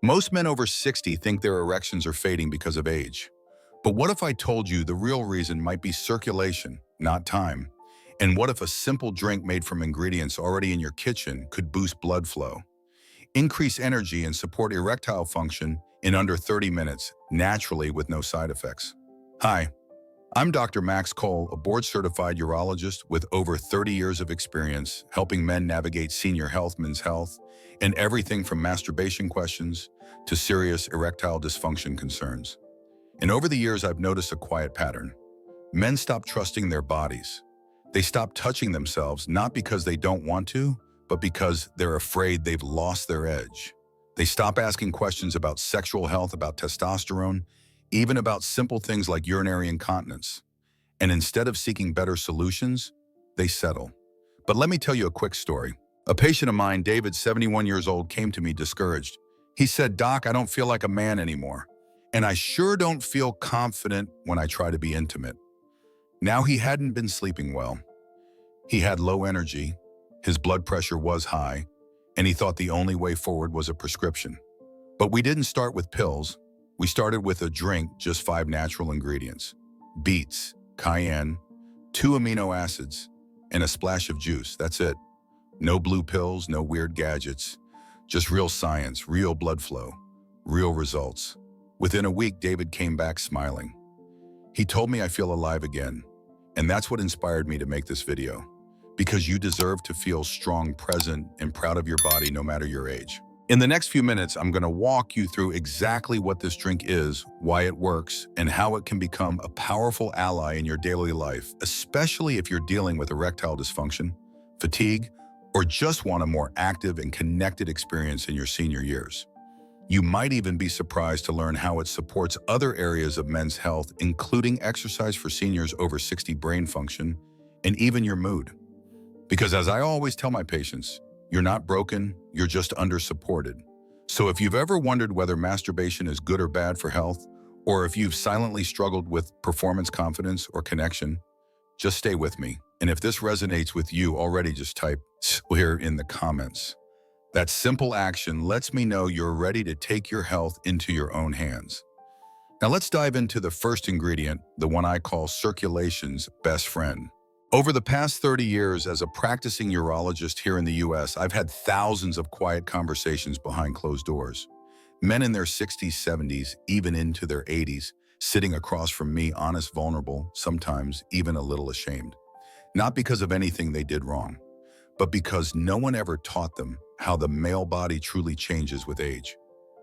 Most men over 60 think their erections are fading because of age. But what if I told you the real reason might be circulation, not time? And what if a simple drink made from ingredients already in your kitchen could boost blood flow, increase energy, and support erectile function in under 30 minutes, naturally with no side effects? Hi, I'm Dr. Max Cole, a board-certified urologist with over 30 years of experience helping men navigate senior health, men's health, and everything from masturbation questions to serious erectile dysfunction concerns. And over the years, I've noticed a quiet pattern. Men stop trusting their bodies. They stop touching themselves, not because they don't want to, but because they're afraid they've lost their edge. They stop asking questions about sexual health, about testosterone, even about simple things like urinary incontinence. And instead of seeking better solutions, they settle. But let me tell you a quick story. A patient of mine, David, 71 years old, came to me discouraged. He said, "Doc, I don't feel like a man anymore. And I sure don't feel confident when I try to be intimate." Now, he hadn't been sleeping well. He had low energy, his blood pressure was high, and he thought the only way forward was a prescription. But we didn't start with pills. We started with a drink, just 5 natural ingredients: beets, cayenne, 2 amino acids, and a splash of juice. That's it. No blue pills, no weird gadgets, just real science, real blood flow, real results. Within a week, David came back smiling. He told me, "I feel alive again." And that's what inspired me to make this video. Because you deserve to feel strong, present, and proud of your body no matter your age. In the next few minutes, I'm going to walk you through exactly what this drink is, why it works, and how it can become a powerful ally in your daily life, especially if you're dealing with erectile dysfunction, fatigue, or just want a more active and connected experience in your senior years. You might even be surprised to learn how it supports other areas of men's health, including exercise for seniors over 60, brain function, and even your mood. Because as I always tell my patients, you're not broken, you're just under-supported. So if you've ever wondered whether masturbation is good or bad for health, or if you've silently struggled with performance, confidence, or connection, just stay with me. And if this resonates with you already, just type here in the comments. That simple action lets me know you're ready to take your health into your own hands. Now let's dive into the first ingredient, the one I call circulation's best friend. Over the past 30 years as a practicing urologist here in the US, I've had thousands of quiet conversations behind closed doors. Men in their 60s, 70s, even into their 80s, sitting across from me, honest, vulnerable, sometimes even a little ashamed. Not because of anything they did wrong, but because no one ever taught them how the male body truly changes with age,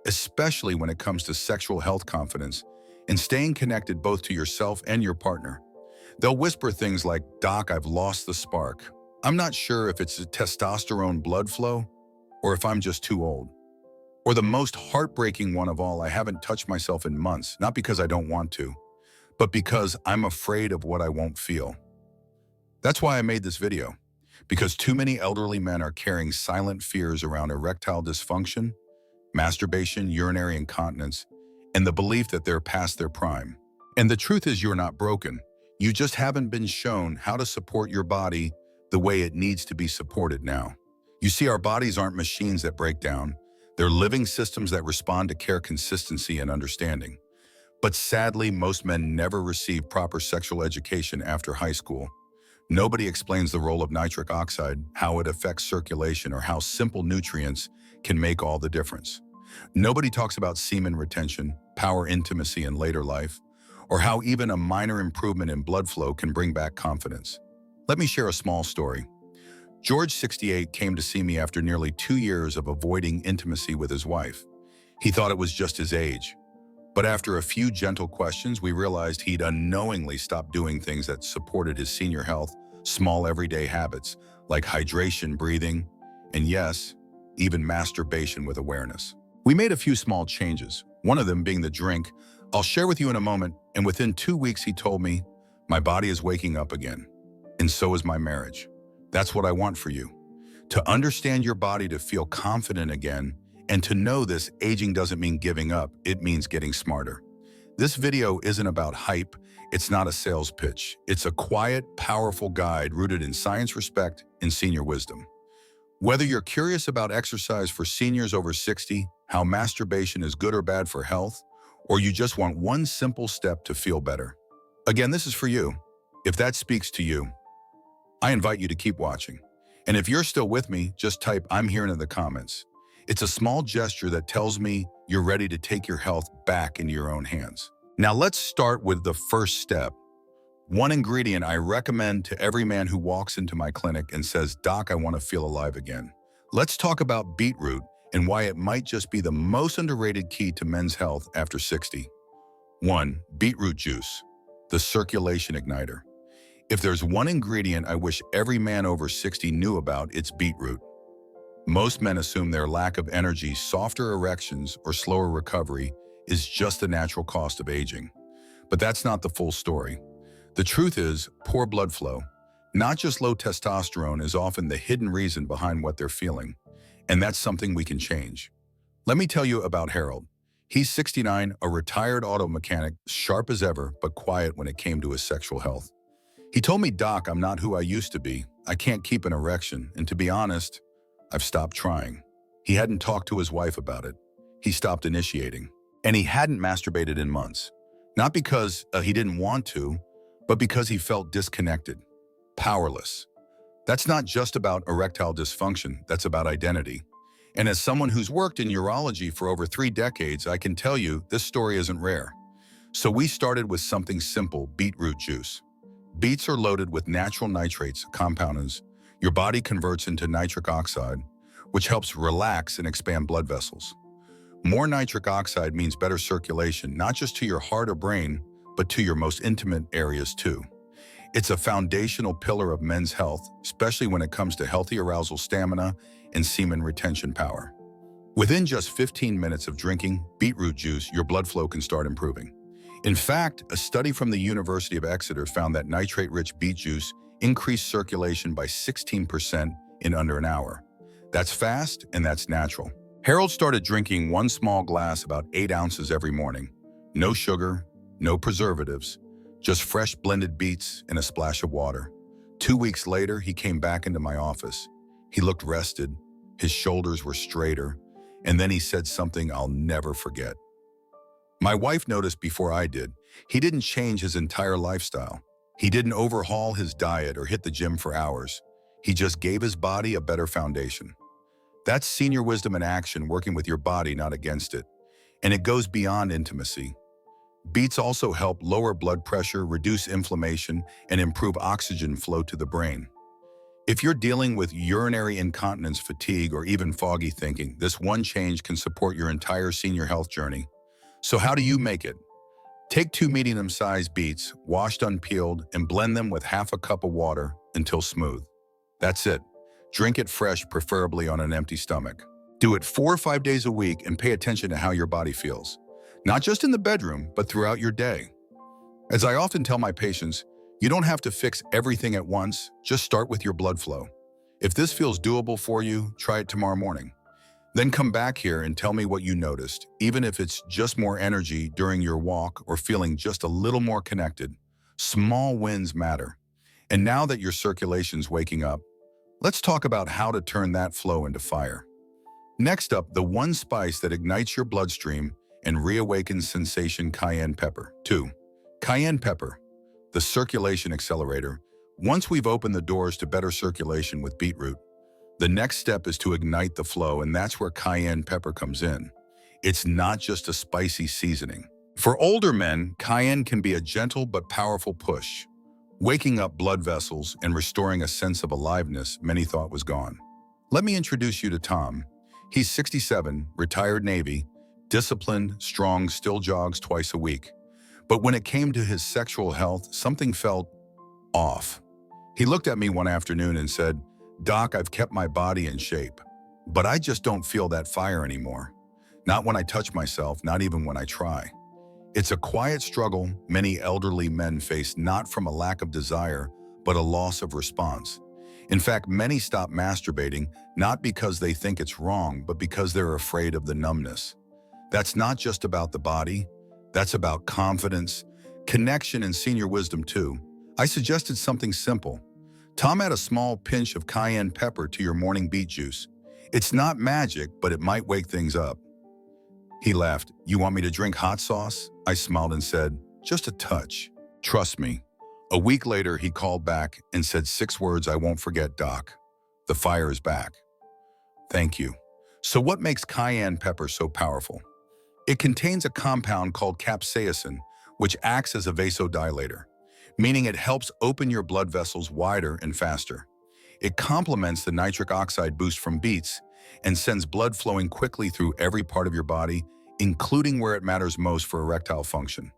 especially when it comes to sexual health, confidence, and staying connected both to yourself and your partner. They'll whisper things like, "Doc, I've lost the spark. I'm not sure if it's a testosterone blood flow or if I'm just too old." Or the most heartbreaking one of all, "I haven't touched myself in months, not because I don't want to, but because I'm afraid of what I won't feel." That's why I made this video. Because too many elderly men are carrying silent fears around erectile dysfunction, masturbation, urinary incontinence, and the belief that they're past their prime. And the truth is, you're not broken. You just haven't been shown how to support your body the way it needs to be supported now. You see, our bodies aren't machines that break down. They're living systems that respond to care, consistency, and understanding. But sadly, most men never receive proper sexual education after high school. Nobody explains the role of nitric oxide, how it affects circulation, or how simple nutrients can make all the difference. Nobody talks about semen retention, power, intimacy in later life, or how even a minor improvement in blood flow can bring back confidence. Let me share a small story. George, 68, came to see me after nearly 2 years of avoiding intimacy with his wife. He thought it was just his age. But after a few gentle questions, we realized he'd unknowingly stopped doing things that supported his senior health, small everyday habits like hydration, breathing, and yes, even masturbation with awareness. We made a few small changes, one of them being the drink I'll share with you in a moment, and within 2 weeks he told me, "My body is waking up again, and so is my marriage. That's what I want for you. To understand your body, to feel confident again, and to know this aging doesn't mean giving up, it means getting smarter." This video isn't about hype, it's not a sales pitch. It's a quiet, powerful guide rooted in science, respect, and senior wisdom. Whether you're curious about exercise for seniors over 60, how masturbation is good or bad for health, or you just want one simple step to feel better. Again, this is for you. If that speaks to you, I invite you to keep watching. And if you're still with me, just type "I'm here" in the comments. It's a small gesture that tells me you're ready to take your health back into your own hands. Now let's start with the first step. One ingredient I recommend to every man who walks into my clinic and says, "Doc, I want to feel alive again." Let's talk about beetroot and why it might just be the most underrated key to men's health after 60. 1. Beetroot juice, the circulation igniter. If there's one ingredient I wish every man over 60 knew about, it's beetroot. Most men assume their lack of energy, softer erections, or slower recovery is just the natural cost of aging. But that's not the full story. The truth is, poor blood flow, not just low testosterone, is often the hidden reason behind what they're feeling. And that's something we can change. Let me tell you about Harold. He's 69, a retired auto mechanic, sharp as ever, but quiet when it came to his sexual health. He told me, "Doc, I'm not who I used to be. I can't keep an erection, and to be honest, I've stopped trying." He hadn't talked to his wife about it. He stopped initiating. And he hadn't masturbated in months. Not because he didn't want to, but because he felt disconnected, powerless. That's not just about erectile dysfunction, that's about identity. And as someone who's worked in urology for over 3 decades, I can tell you this story isn't rare. So we started with something simple: beetroot juice. Beets are loaded with natural nitrates, compounds your body converts into nitric oxide, which helps relax and expand blood vessels. More nitric oxide means better circulation, not just to your heart or brain, but to your most intimate areas too. It's a foundational pillar of men's health, especially when it comes to healthy arousal stamina and semen retention power. Within just 15 minutes of drinking beetroot juice, your blood flow can start improving. In fact, a study from the University of Exeter found that nitrate-rich beet juice increased circulation by 16% in under an hour. That's fast and that's natural. Harold started drinking one small glass about 8 ounces every morning. No sugar, no preservatives, just fresh blended beets and a splash of water. 2 weeks later, he came back into my office. He looked rested, his shoulders were straighter, and then he said something I'll never forget. My wife noticed before I did. He didn't change his entire lifestyle. He didn't overhaul his diet or hit the gym for hours. He just gave his body a better foundation. That's senior wisdom in action, working with your body, not against it. And it goes beyond intimacy. Beets also help lower blood pressure, reduce inflammation, and improve oxygen flow to the brain. If you're dealing with urinary incontinence, fatigue, or even foggy thinking, this one change can support your entire senior health journey. So how do you make it? Take 2 medium-sized beets, washed unpeeled, and blend them with half a cup of water until smooth. That's it. Drink it fresh, preferably on an empty stomach. Do it 4 or 5 days a week and pay attention to how your body feels. Not just in the bedroom, but throughout your day. As I often tell my patients, you don't have to fix everything at once, just start with your blood flow. If this feels doable for you, try it tomorrow morning. Then come back here and tell me what you noticed, even if it's just more energy during your walk or feeling just a little more connected. Small wins matter. And now that your circulation's waking up, let's talk about how to turn that flow into fire. Next up, the one spice that ignites your bloodstream and reawakens sensation: cayenne pepper. 2. Cayenne pepper, the circulation accelerator. Once we've opened the doors to better circulation with beetroot, the next step is to ignite the flow, and that's where cayenne pepper comes in. It's not just a spicy seasoning. For older men, cayenne can be a gentle but powerful push, waking up blood vessels and restoring a sense of aliveness many thought was gone. Let me introduce you to Tom. He's 67, retired Navy, disciplined, strong, still jogs twice a week. But when it came to his sexual health, something felt off. He looked at me one afternoon and said, "Doc, I've kept my body in shape, but I just don't feel that fire anymore. Not when I touch myself, not even when I try." It's a quiet struggle many elderly men face, not from a lack of desire, but a loss of response. In fact, many stop masturbating not because they think it's wrong, but because they're afraid of the numbness. That's not just about the body, that's about confidence, connection, and senior wisdom too. I suggested something simple. Tom, add a small pinch of cayenne pepper to your morning beet juice. It's not magic, but it might wake things up. He laughed. "You want me to drink hot sauce?" I smiled and said, "Just a touch. Trust me." A week later, he called back and said 6 words I won't forget, "Doc, the fire is back." Thank you. So what makes cayenne pepper so powerful? It contains a compound called capsaicin, which acts as a vasodilator, meaning it helps open your blood vessels wider and faster. It complements the nitric oxide boost from beets and sends blood flowing quickly through every part of your body, including where it matters most for erectile function.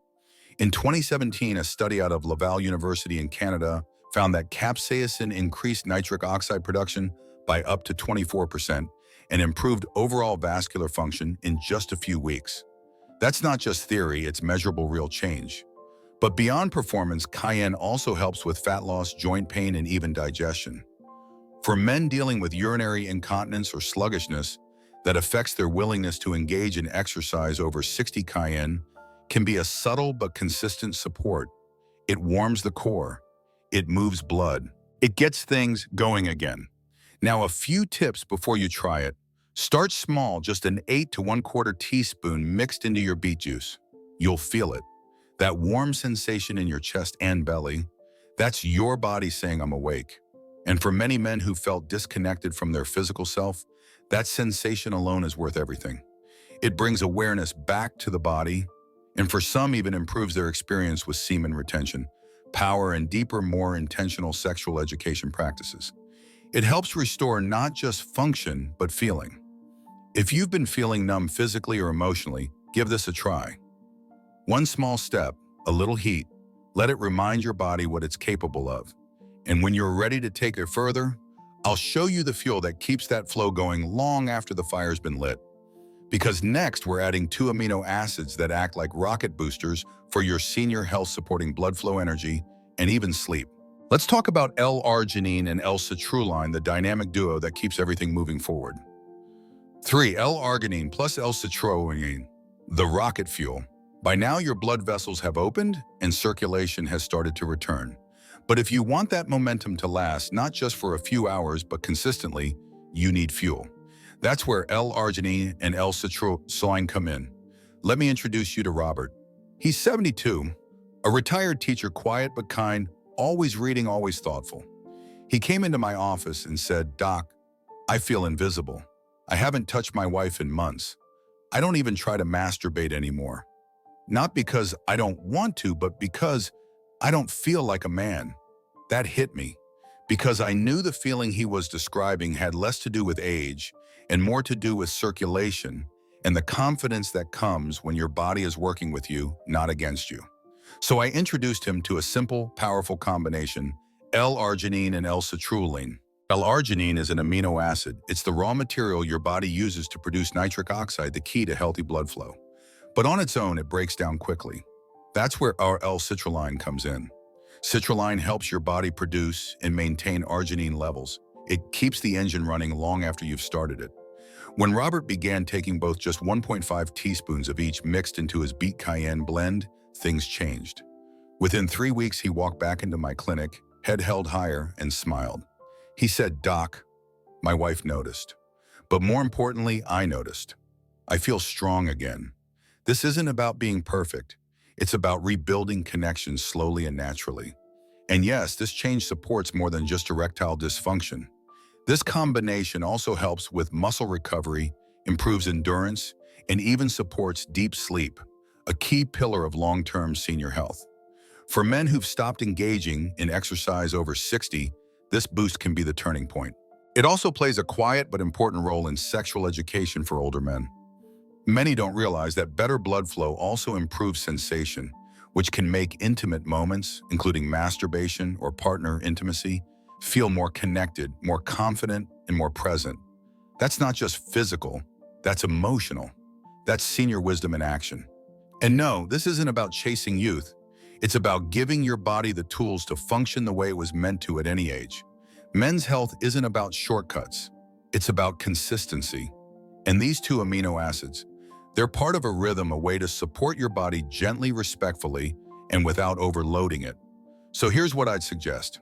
In 2017, a study out of Laval University in Canada found that capsaicin increased nitric oxide production by up to 24% and improved overall vascular function in just a few weeks. That's not just theory, it's measurable real change. But beyond performance, cayenne also helps with fat loss, joint pain, and even digestion. For men dealing with urinary incontinence or sluggishness that affects their willingness to engage in exercise, over 60 cayenne can be a subtle but consistent support. It warms the core. It moves blood. It gets things going again. Now, a few tips before you try it. Start small, just an 1/8 to 1/4 teaspoon mixed into your beet juice. You'll feel it. That warm sensation in your chest and belly, that's your body saying, "I'm awake." And for many men who felt disconnected from their physical self, that sensation alone is worth everything. It brings awareness back to the body, and for some even improves their experience with semen retention, power, and deeper, more intentional sexual education practices. It helps restore not just function, but feeling. If you've been feeling numb physically or emotionally, give this a try. One small step, a little heat, let it remind your body what it's capable of. And when you're ready to take it further, I'll show you the fuel that keeps that flow going long after the fire's been lit. Because next, we're adding 2 amino acids that act like rocket boosters for your senior health, supporting blood flow, energy, and even sleep. Let's talk about L-arginine and L-citrulline, the dynamic duo that keeps everything moving forward. 3. L-arginine plus L-citrulline, the rocket fuel. By now, your blood vessels have opened and circulation has started to return. But if you want that momentum to last, not just for a few hours, but consistently, you need fuel. That's where L-arginine and L-citrulline come in. Let me introduce you to Robert. He's 72, a retired teacher, quiet but kind, always reading, always thoughtful. He came into my office and said, "Doc, I feel invisible. I haven't touched my wife in months. I don't even try to masturbate anymore. Not because I don't want to, but because I don't feel like a man." That hit me, because I knew the feeling he was describing had less to do with age and more to do with circulation and the confidence that comes when your body is working with you, not against you. So I introduced him to a simple, powerful combination, L-arginine and L-citrulline. L-arginine is an amino acid. It's the raw material your body uses to produce nitric oxide, the key to healthy blood flow. But on its own, it breaks down quickly. That's where our L-citrulline comes in. Citrulline helps your body produce and maintain arginine levels. It keeps the engine running long after you've started it. When Robert began taking both just 1.5 teaspoons of each mixed into his beet cayenne blend, things changed. Within 3 weeks, he walked back into my clinic, head held higher, and smiled. He said, "Doc, my wife noticed. But more importantly, I noticed. I feel strong again." This isn't about being perfect. It's about rebuilding connections slowly and naturally. And yes, this change supports more than just erectile dysfunction. This combination also helps with muscle recovery, improves endurance, and even supports deep sleep, a key pillar of long-term senior health. For men who've stopped engaging in exercise over 60, this boost can be the turning point. It also plays a quiet but important role in sexual education for older men. Many don't realize that better blood flow also improves sensation, which can make intimate moments, including masturbation or partner intimacy, feel more connected, more confident, and more present. That's not just physical, that's emotional. That's senior wisdom in action. And no, this isn't about chasing youth. It's about giving your body the tools to function the way it was meant to at any age. Men's health isn't about shortcuts. It's about consistency. And these 2 amino acids, they're part of a rhythm, a way to support your body gently, respectfully, and without overloading it. So here's what I'd suggest.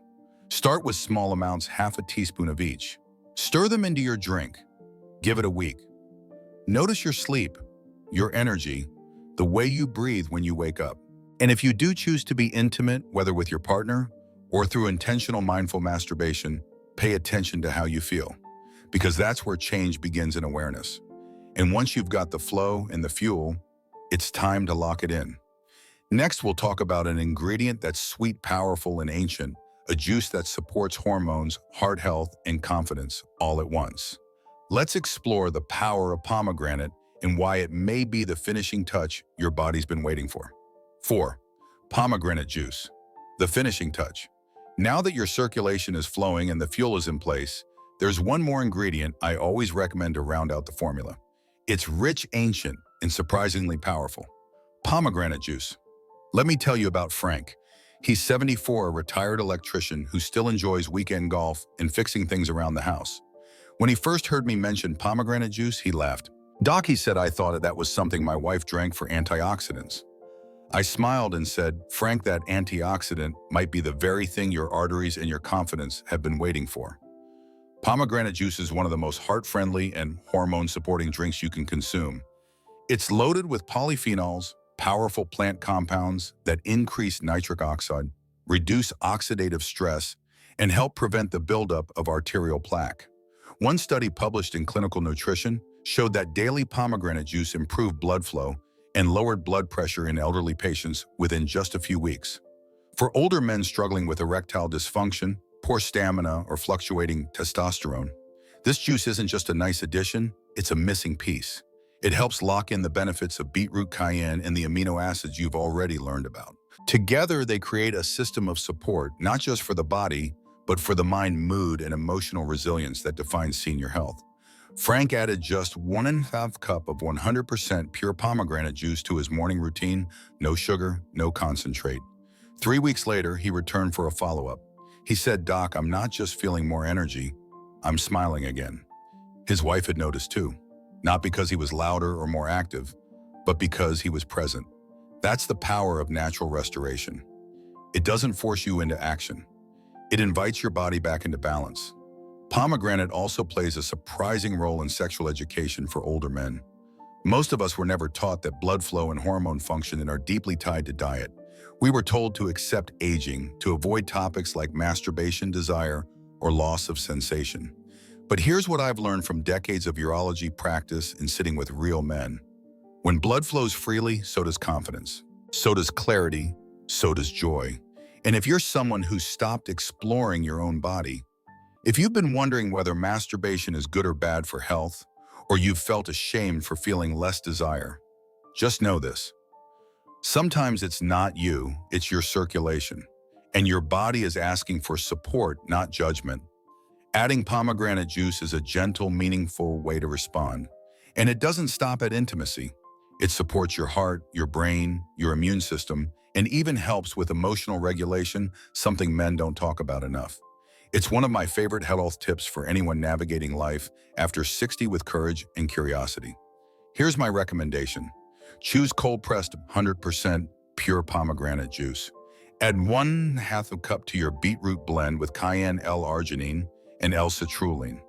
Start with small amounts, half a teaspoon of each. Stir them into your drink. Give it a week. Notice your sleep. your energy, the way you breathe when you wake up. And if you do choose to be intimate, whether with your partner or through intentional mindful masturbation, pay attention to how you feel, because that's where change begins in awareness. And once you've got the flow and the fuel, it's time to lock it in. Next, we'll talk about an ingredient that's sweet, powerful, and ancient, a juice that supports hormones, heart health, and confidence all at once. Let's explore the power of pomegranate and why it may be the finishing touch your body's been waiting for. 4. Pomegranate juice, the finishing touch. Now that your circulation is flowing and the fuel is in place, there's one more ingredient I always recommend to round out the formula. It's rich, ancient, and surprisingly powerful. Pomegranate juice. Let me tell you about Frank. He's 74, a retired electrician who still enjoys weekend golf and fixing things around the house. When he first heard me mention pomegranate juice, he laughed. "Doc," he said, "I thought that was something my wife drank for antioxidants." I smiled and said, "Frank, that antioxidant might be the very thing your arteries and your confidence have been waiting for." Pomegranate juice is one of the most heart-friendly and hormone-supporting drinks you can consume. It's loaded with polyphenols, powerful plant compounds that increase nitric oxide, reduce oxidative stress, and help prevent the buildup of arterial plaque. One study published in Clinical Nutrition showed that daily pomegranate juice improved blood flow and lowered blood pressure in elderly patients within just a few weeks. For older men struggling with erectile dysfunction, poor stamina, or fluctuating testosterone, this juice isn't just a nice addition, it's a missing piece. It helps lock in the benefits of beetroot, cayenne, and the amino acids you've already learned about. Together, they create a system of support, not just for the body, but for the mind, mood, and emotional resilience that defines senior health. Frank added just 1.5 cups of 100% pure pomegranate juice to his morning routine, no sugar, no concentrate. 3 weeks later, he returned for a follow-up. He said, "Doc, I'm not just feeling more energy, I'm smiling again." His wife had noticed too. Not because he was louder or more active, but because he was present. That's the power of natural restoration. It doesn't force you into action. It invites your body back into balance. Pomegranate also plays a surprising role in sexual education for older men. Most of us were never taught that blood flow and hormone function are deeply tied to diet. We were told to accept aging, to avoid topics like masturbation, desire, or loss of sensation. But here's what I've learned from decades of urology practice and sitting with real men. When blood flows freely, so does confidence. So does clarity. So does joy. And if you're someone who's stopped exploring your own body, if you've been wondering whether masturbation is good or bad for health, or you've felt ashamed for feeling less desire, just know this. Sometimes it's not you, it's your circulation. And your body is asking for support, not judgment. Adding pomegranate juice is a gentle, meaningful way to respond. And it doesn't stop at intimacy. It supports your heart, your brain, your immune system, and even helps with emotional regulation, something men don't talk about enough. It's one of my favorite health tips for anyone navigating life after 60 with courage and curiosity. Here's my recommendation. Choose cold-pressed 100% pure pomegranate juice. Add 1/2 cup to your beetroot blend with cayenne L-arginine and L-citrulline.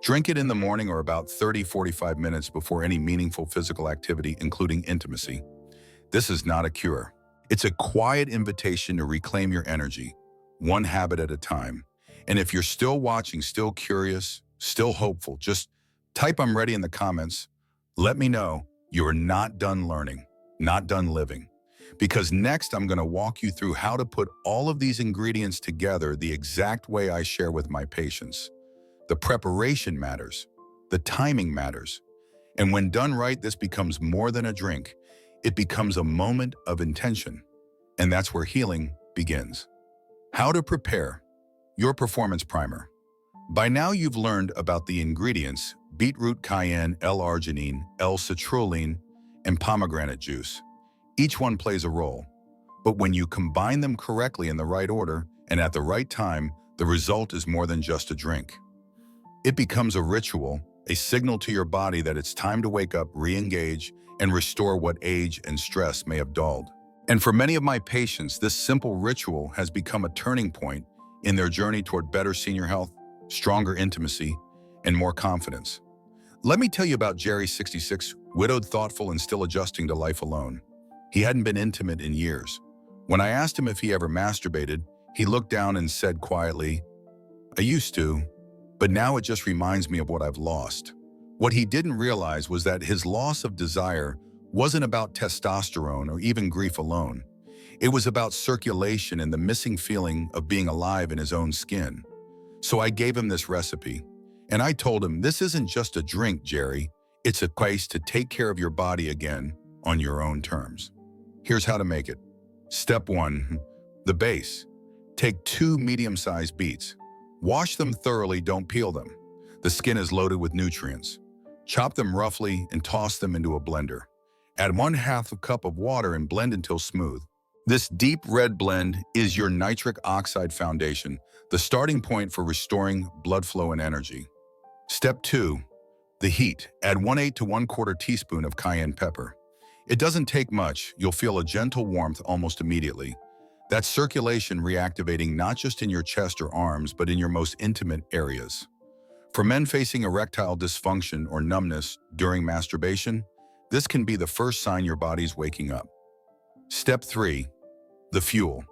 Drink it in the morning or about 30-45 minutes before any meaningful physical activity, including intimacy. This is not a cure. It's a quiet invitation to reclaim your energy, one habit at a time. And if you're still watching, still curious, still hopeful, just type "I'm ready" in the comments. Let me know you're not done learning, not done living. Because next, I'm going to walk you through how to put all of these ingredients together the exact way I share with my patients. The preparation matters. The timing matters. And when done right, this becomes more than a drink. It becomes a moment of intention. And that's where healing begins. How to prepare your performance primer. By now, you've learned about the ingredients: beetroot, cayenne, L-arginine, L-citrulline, and pomegranate juice. Each one plays a role, but when you combine them correctly in the right order and at the right time, the result is more than just a drink. It becomes a ritual, a signal to your body that it's time to wake up, re-engage, and restore what age and stress may have dulled. And for many of my patients, this simple ritual has become a turning point in their journey toward better senior health, stronger intimacy, and more confidence. Let me tell you about Jerry, 66, widowed, thoughtful, and still adjusting to life alone. He hadn't been intimate in years. When I asked him if he ever masturbated, he looked down and said quietly, "I used to, but now it just reminds me of what I've lost." What he didn't realize was that his loss of desire wasn't about testosterone or even grief alone. It was about circulation and the missing feeling of being alive in his own skin. So I gave him this recipe, and I told him, "This isn't just a drink, Jerry. It's a place to take care of your body again on your own terms." Here's how to make it. Step 1, the base. Take 2 medium-sized beets. Wash them thoroughly, don't peel them. The skin is loaded with nutrients. Chop them roughly and toss them into a blender. Add 1/2 cup of water and blend until smooth. This deep red blend is your nitric oxide foundation, the starting point for restoring blood flow and energy. Step 2, the heat. Add 1/8 to 1/4 teaspoon of cayenne pepper. It doesn't take much. You'll feel a gentle warmth almost immediately. That's circulation reactivating not just in your chest or arms, but in your most intimate areas. For men facing erectile dysfunction or numbness during masturbation, this can be the first sign your body's waking up. Step 3, the fuel.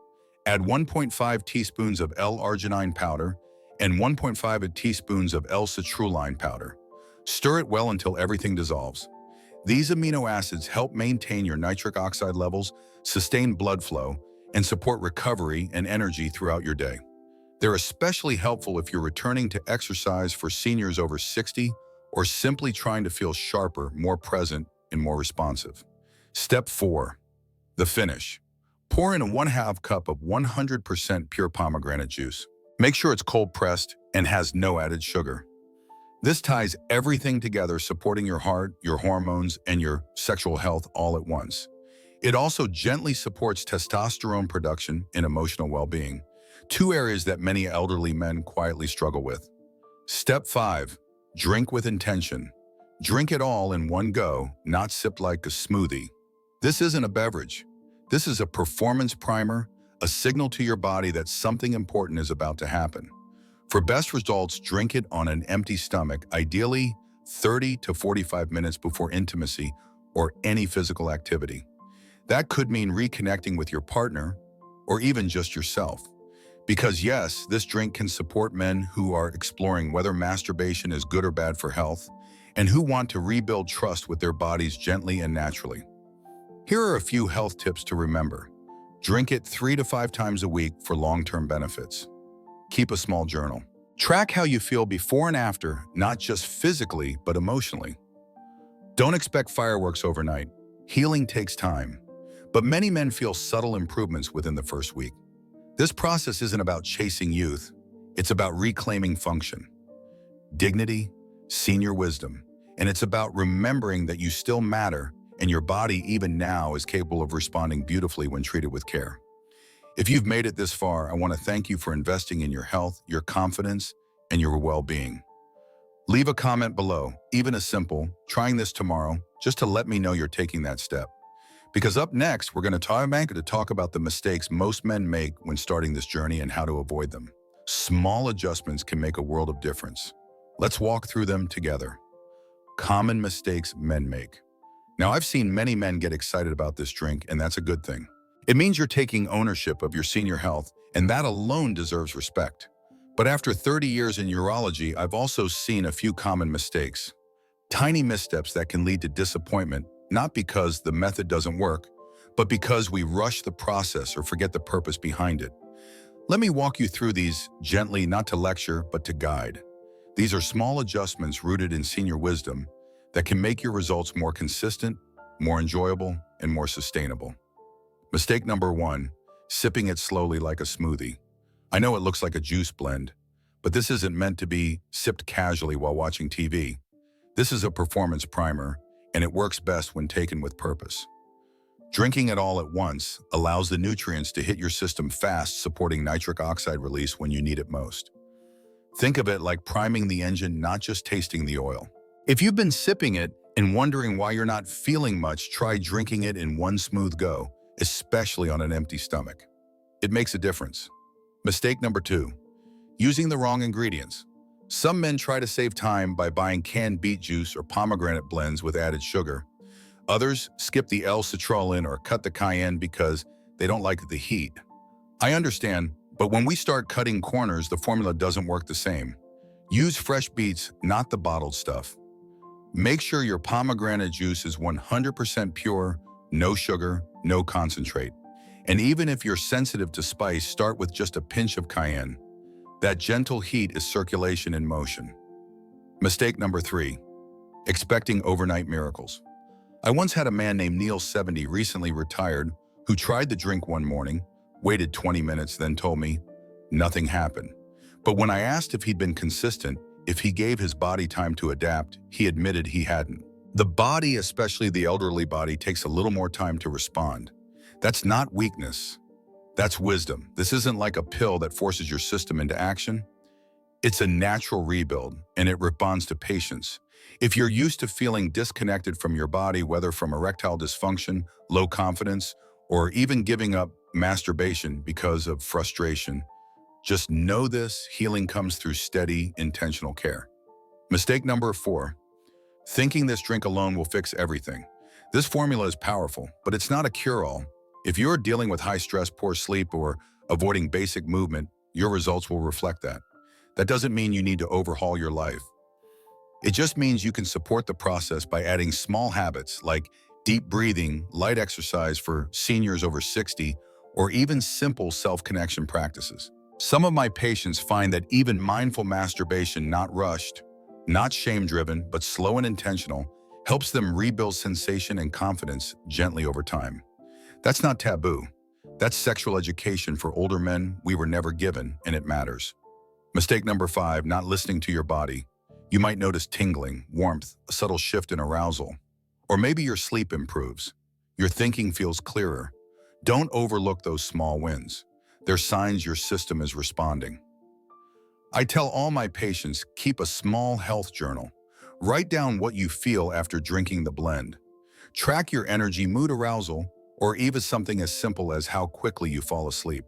Add 1.5 teaspoons of L-arginine powder and 1.5 teaspoons of L-citrulline powder. Stir it well until everything dissolves. These amino acids help maintain your nitric oxide levels, sustain blood flow, and support recovery and energy throughout your day. They're especially helpful if you're returning to exercise for seniors over 60 or simply trying to feel sharper, more present, and more responsive. Step 4, the finish. Pour in a 1/2 cup of 100% pure pomegranate juice. Make sure it's cold-pressed and has no added sugar. This ties everything together, supporting your heart, your hormones, and your sexual health all at once. It also gently supports testosterone production and emotional well-being, 2 areas that many elderly men quietly struggle with. Step 5, drink with intention. Drink it all in one go, not sipped like a smoothie. This isn't a beverage. This is a performance primer, a signal to your body that something important is about to happen. For best results, drink it on an empty stomach, ideally 30 to 45 minutes before intimacy or any physical activity. That could mean reconnecting with your partner or even just yourself. Because yes, this drink can support men who are exploring whether masturbation is good or bad for health and who want to rebuild trust with their bodies gently and naturally. Here are a few health tips to remember. Drink it 3 to 5 times a week for long-term benefits. Keep a small journal. Track how you feel before and after, not just physically, but emotionally. Don't expect fireworks overnight. Healing takes time. But many men feel subtle improvements within the first week. This process isn't about chasing youth. It's about reclaiming function, dignity, senior wisdom. And it's about remembering that you still matter and your body, even now, is capable of responding beautifully when treated with care. If you've made it this far, I want to thank you for investing in your health, your confidence, and your well-being. Leave a comment below, even a simple, "Trying this tomorrow," just to let me know you're taking that step. Because up next, we're going to talk about the mistakes most men make when starting this journey and how to avoid them. Small adjustments can make a world of difference. Let's walk through them together. Common mistakes men make. Now, I've seen many men get excited about this drink, and that's a good thing. It means you're taking ownership of your senior health, and that alone deserves respect. But after 30 years in urology, I've also seen a few common mistakes. Tiny missteps that can lead to disappointment, not because the method doesn't work, but because we rush the process or forget the purpose behind it. Let me walk you through these gently, not to lecture, but to guide. These are small adjustments rooted in senior wisdom that can make your results more consistent, more enjoyable, and more sustainable. Mistake number 1, sipping it slowly like a smoothie. I know it looks like a juice blend, but this isn't meant to be sipped casually while watching TV. This is a performance primer, and it works best when taken with purpose. Drinking it all at once allows the nutrients to hit your system fast, supporting nitric oxide release when you need it most. Think of it like priming the engine, not just tasting the oil. If you've been sipping it and wondering why you're not feeling much, try drinking it in one smooth go, especially on an empty stomach. It makes a difference. Mistake number 2, using the wrong ingredients. Some men try to save time by buying canned beet juice or pomegranate blends with added sugar. Others skip the L-citrulline or cut the cayenne because they don't like the heat. I understand, but when we start cutting corners, the formula doesn't work the same. Use fresh beets, not the bottled stuff. Make sure your pomegranate juice is 100% pure, no sugar, no concentrate. And even if you're sensitive to spice, start with just a pinch of cayenne. That gentle heat is circulation in motion. Mistake number 3, expecting overnight miracles. I once had a man named Neil, 70, recently retired, who tried the drink one morning, waited 20 minutes, then told me nothing happened. But when I asked if he'd been consistent, if he gave his body time to adapt, he admitted he hadn't. The body, especially the elderly body, takes a little more time to respond. That's not weakness. That's wisdom. This isn't like a pill that forces your system into action. It's a natural rebuild, and it responds to patience. If you're used to feeling disconnected from your body, whether from erectile dysfunction, low confidence, or even giving up masturbation because of frustration, just know this: healing comes through steady, intentional care. Mistake number 4, thinking this drink alone will fix everything. This formula is powerful, but it's not a cure-all. If you're dealing with high stress, poor sleep, or avoiding basic movement, your results will reflect that. That doesn't mean you need to overhaul your life. It just means you can support the process by adding small habits like deep breathing, light exercise for seniors over 60, or even simple self-connection practices. Some of my patients find that even mindful masturbation, not rushed, not shame-driven, but slow and intentional, helps them rebuild sensation and confidence gently over time. That's not taboo. That's sexual education for older men we were never given, and it matters. Mistake number 5, not listening to your body. You might notice tingling, warmth, a subtle shift in arousal. Or maybe your sleep improves. Your thinking feels clearer. Don't overlook those small wins. They're signs your system is responding. I tell all my patients, keep a small health journal. Write down what you feel after drinking the blend. Track your energy, mood, arousal, or even something as simple as how quickly you fall asleep.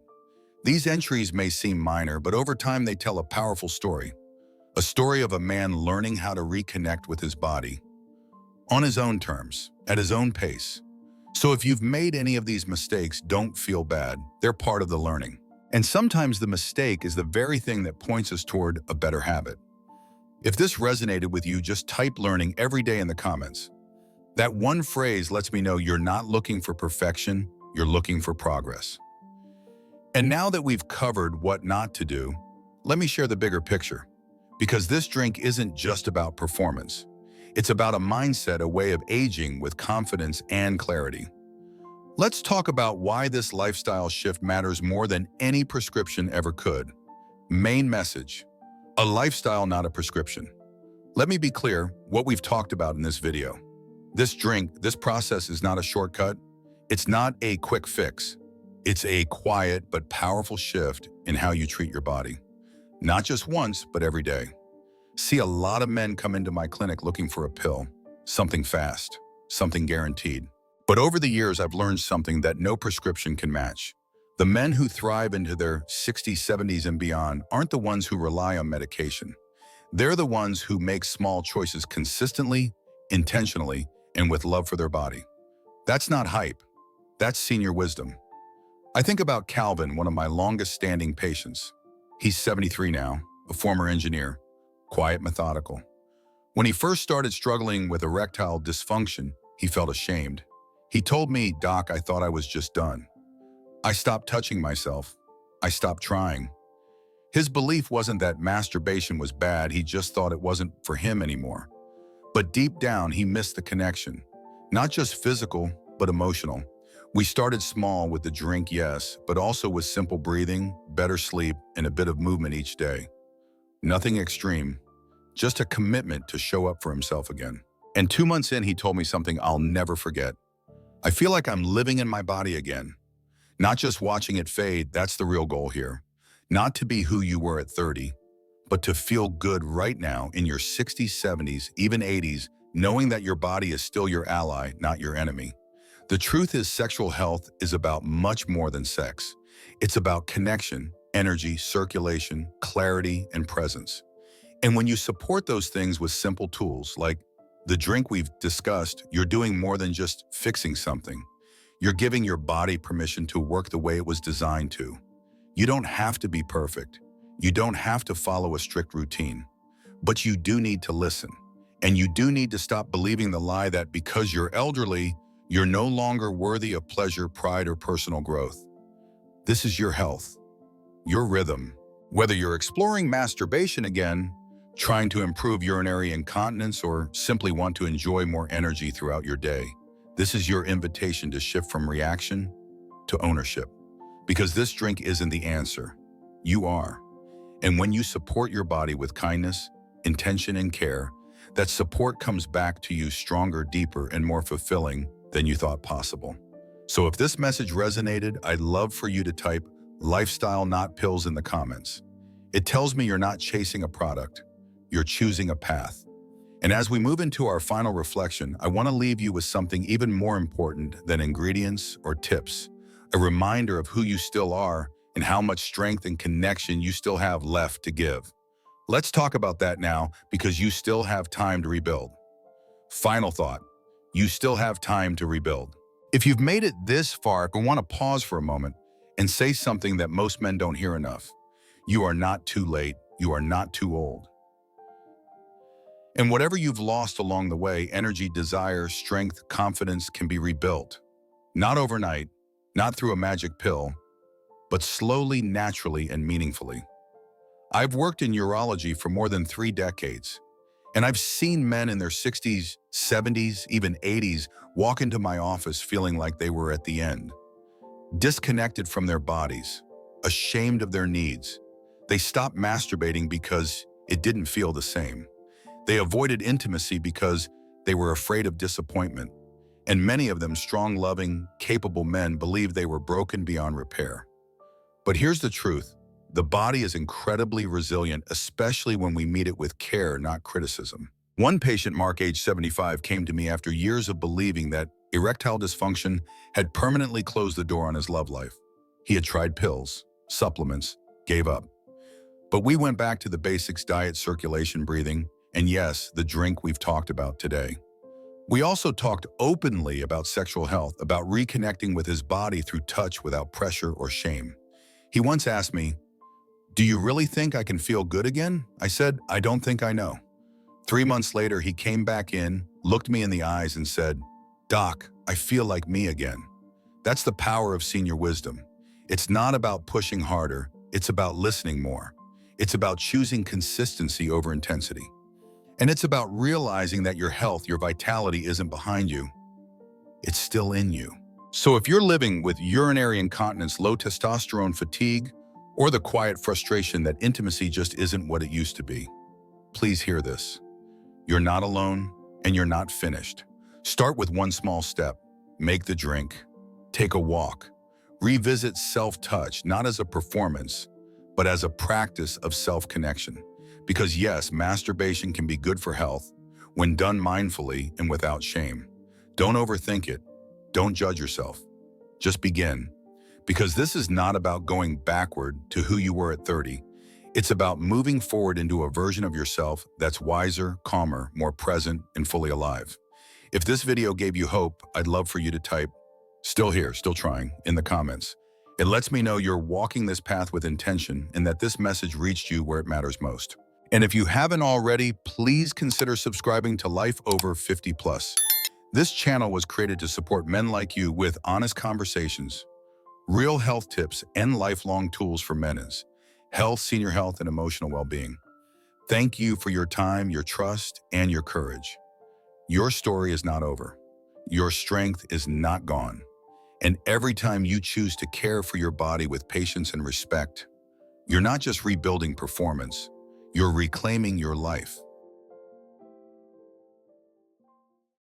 These entries may seem minor, but over time they tell a powerful story. A story of a man learning how to reconnect with his body, on his own terms, at his own pace. So if you've made any of these mistakes, don't feel bad. They're part of the learning. And sometimes the mistake is the very thing that points us toward a better habit. If this resonated with you, just type learning every day in the comments. That one phrase lets me know you're not looking for perfection, you're looking for progress. And now that we've covered what not to do, let me share the bigger picture. Because this drink isn't just about performance. It's about a mindset, a way of aging with confidence and clarity. Let's talk about why this lifestyle shift matters more than any prescription ever could. Main message: a lifestyle, not a prescription. Let me be clear what we've talked about in this video. This drink, this process is not a shortcut. It's not a quick fix. It's a quiet but powerful shift in how you treat your body. Not just once, but every day. See a lot of men come into my clinic looking for a pill, something fast, something guaranteed. But over the years, I've learned something that no prescription can match. The men who thrive into their 60s, 70s, and beyond aren't the ones who rely on medication. They're the ones who make small choices consistently, intentionally, and with love for their body. That's not hype. That's senior wisdom. I think about Calvin, one of my longest-standing patients. He's 73 now, a former engineer, quiet, methodical. When he first started struggling with erectile dysfunction, he felt ashamed. He told me, "Doc, I thought I was just done. I stopped touching myself. I stopped trying." His belief wasn't that masturbation was bad, he just thought it wasn't for him anymore. But deep down, he missed the connection. Not just physical, but emotional. We started small with the drink, yes, but also with simple breathing, better sleep, and a bit of movement each day. Nothing extreme, just a commitment to show up for himself again. And 2 months in, he told me something I'll never forget. "I feel like I'm living in my body again. Not just watching it fade, that's the real goal here. Not to be who you were at 30, but to feel good right now in your 60s, 70s, even 80s, knowing that your body is still your ally, not your enemy." The truth is, sexual health is about much more than sex. It's about connection, energy, circulation, clarity, and presence. And when you support those things with simple tools like the drink we've discussed, you're doing more than just fixing something. You're giving your body permission to work the way it was designed to. You don't have to be perfect. You don't have to follow a strict routine. But you do need to listen. And you do need to stop believing the lie that because you're elderly, you're no longer worthy of pleasure, pride, or personal growth. This is your health, your rhythm. Whether you're exploring masturbation again, trying to improve urinary incontinence, or simply want to enjoy more energy throughout your day, this is your invitation to shift from reaction to ownership. Because this drink isn't the answer. You are. And when you support your body with kindness, intention, and care, that support comes back to you stronger, deeper, and more fulfilling than you thought possible. So if this message resonated, I'd love for you to type "lifestyle, not pills" in the comments. It tells me you're not chasing a product, you're choosing a path. And as we move into our final reflection, I want to leave you with something even more important than ingredients or tips, a reminder of who you still are and how much strength and connection you still have left to give. Let's talk about that now, because you still have time to rebuild. Final thought, you still have time to rebuild. If you've made it this far, I want to pause for a moment and say something that most men don't hear enough. You are not too late. You are not too old. And whatever you've lost along the way, energy, desire, strength, confidence, can be rebuilt. Not overnight, not through a magic pill, but slowly, naturally, and meaningfully. I've worked in urology for more than 3 decades, and I've seen men in their 60s, 70s, even 80s walk into my office feeling like they were at the end, disconnected from their bodies, ashamed of their needs. They stopped masturbating because it didn't feel the same. They avoided intimacy because they were afraid of disappointment. And many of them, strong, loving, capable men, believed they were broken beyond repair. But here's the truth. The body is incredibly resilient, especially when we meet it with care, not criticism. One patient, Mark, age 75, came to me after years of believing that erectile dysfunction had permanently closed the door on his love life. He had tried pills, supplements, gave up. But we went back to the basics: diet, circulation, breathing, and yes, the drink we've talked about today. We also talked openly about sexual health, about reconnecting with his body through touch without pressure or shame. He once asked me, "Do you really think I can feel good again?" I said, "I don't think I know." 3 months later, he came back in, looked me in the eyes, and said, "Doc, I feel like me again." That's the power of senior wisdom. It's not about pushing harder, it's about listening more. It's about choosing consistency over intensity. And it's about realizing that your health, your vitality isn't behind you, it's still in you. So if you're living with urinary incontinence, low testosterone, fatigue, or the quiet frustration that intimacy just isn't what it used to be, please hear this. You're not alone, and you're not finished. Start with one small step. Make the drink. Take a walk. Revisit self-touch, not as a performance, but as a practice of self-connection. Because yes, masturbation can be good for health when done mindfully and without shame. Don't overthink it. Don't judge yourself. Just begin. Because this is not about going backward to who you were at 30. It's about moving forward into a version of yourself that's wiser, calmer, more present, and fully alive. If this video gave you hope, I'd love for you to type "still here, still trying" in the comments. It lets me know you're walking this path with intention and that this message reached you where it matters most. And if you haven't already, please consider subscribing to Life Over 50 Plus. This channel was created to support men like you with honest conversations, real health tips, and lifelong tools for men's health, senior health, and emotional well-being. Thank you for your time, your trust, and your courage. Your story is not over. Your strength is not gone. And every time you choose to care for your body with patience and respect, you're not just rebuilding performance, you're reclaiming your life.